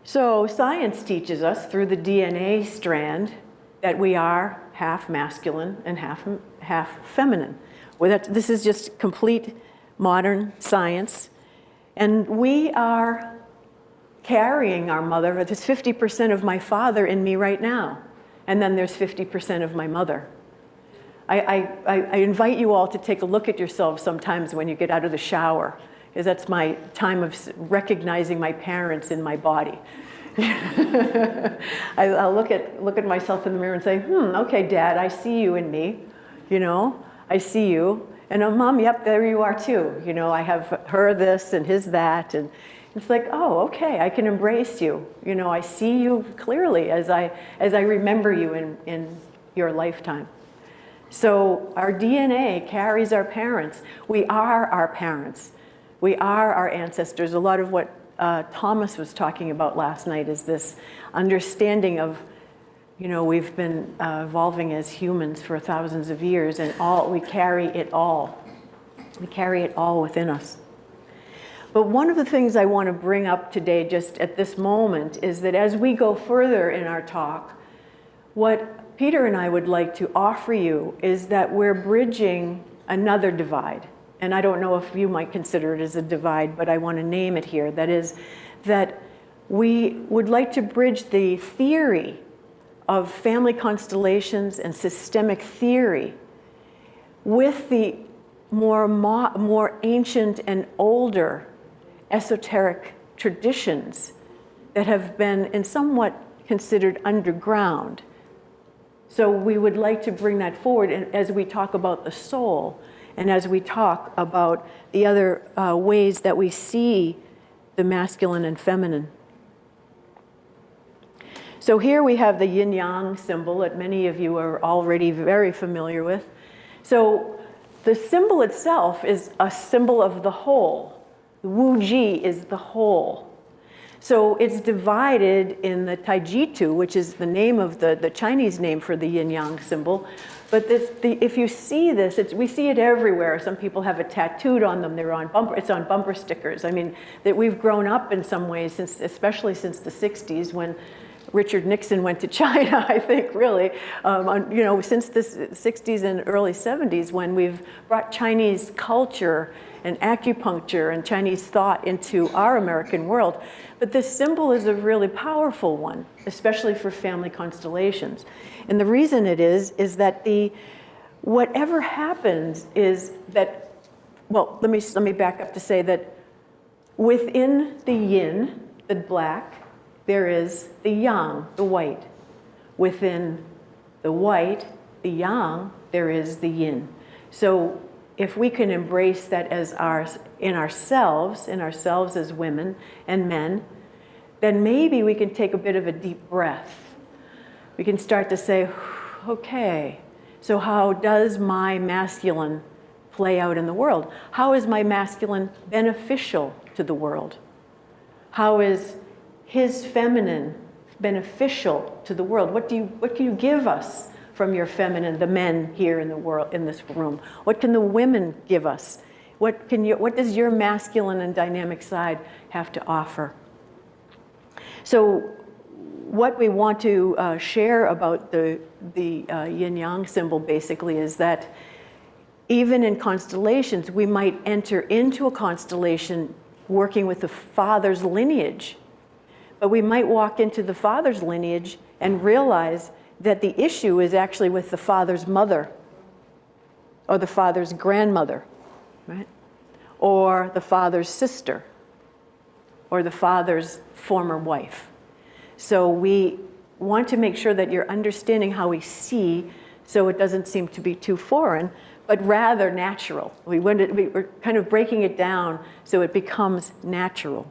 So science teaches us through the DNA strand that we are half masculine and half feminine. This is just complete modern science. And we are carrying our mother. There's 50% of my father in me right now. And then there's 50% of my mother. I invite you all to take a look at yourselves sometimes when you get out of the shower, because that's my time of recognizing my parents in my body. I'll look at myself in the mirror and say, okay, Dad, I see you in me, I see you. And Mom, yep, there you are too. I have her this and his that. And it's like, oh, okay, I can embrace you. I see you clearly as I remember you in your lifetime. So our DNA carries our parents. We are our parents. We are our ancestors. A lot of what Thomas was talking about last night is this understanding of, we've been evolving as humans for thousands of years, and we carry it all. We carry it all within us. But one of the things I want to bring up today, just at this moment, is that as we go further in our talk, what Peter and I would like to offer you is that we're bridging another divide. And I don't know if you might consider it as a divide, but I want to name it here. That is, that we would like to bridge the theory of family constellations and systemic theory with the more ancient and older esoteric traditions that have been in somewhat considered underground. So we would like to bring that forward as we talk about the soul, and as we talk about the other ways that we see the masculine and feminine. So here we have the yin-yang symbol that many of you are already very familiar with. So the symbol itself is a symbol of the whole. Wu Ji is the whole. So it's divided in the Taijitu, which is the name of the Chinese name for the yin-yang symbol. But if you see this, we see it everywhere. Some people have it tattooed on them. It's on bumper stickers. I mean, that we've grown up in some ways, especially since the 60s when Richard Nixon went to China, I think, really. Since the 60s and early 70s, when we've brought Chinese culture and acupuncture and Chinese thought into our American world. But this symbol is a really powerful one, especially for family constellations. And the reason it is that whatever happens is that, well, let me back up to say that within the yin, the black, there is the yang, the white. Within the white, the yang, there is the yin. So if we can embrace that as in ourselves as women and men, then maybe we can take a bit of a deep breath. We can start to say, okay, so how does my masculine play out in the world? How is my masculine beneficial to the world? How is his feminine beneficial to the world? What can you give us from your feminine, the men here in the world, in this room? What can the women give us? What does your masculine and dynamic side have to offer? So what we want to share about the yin-yang symbol basically is that even in constellations, we might enter into a constellation working with the father's lineage. But we might walk into the father's lineage and realize that the issue is actually with the father's mother or the father's grandmother, right? Or the father's sister or the father's former wife. So we want to make sure that you're understanding how we see so it doesn't seem to be too foreign, but rather natural. We're kind of breaking it down so it becomes natural.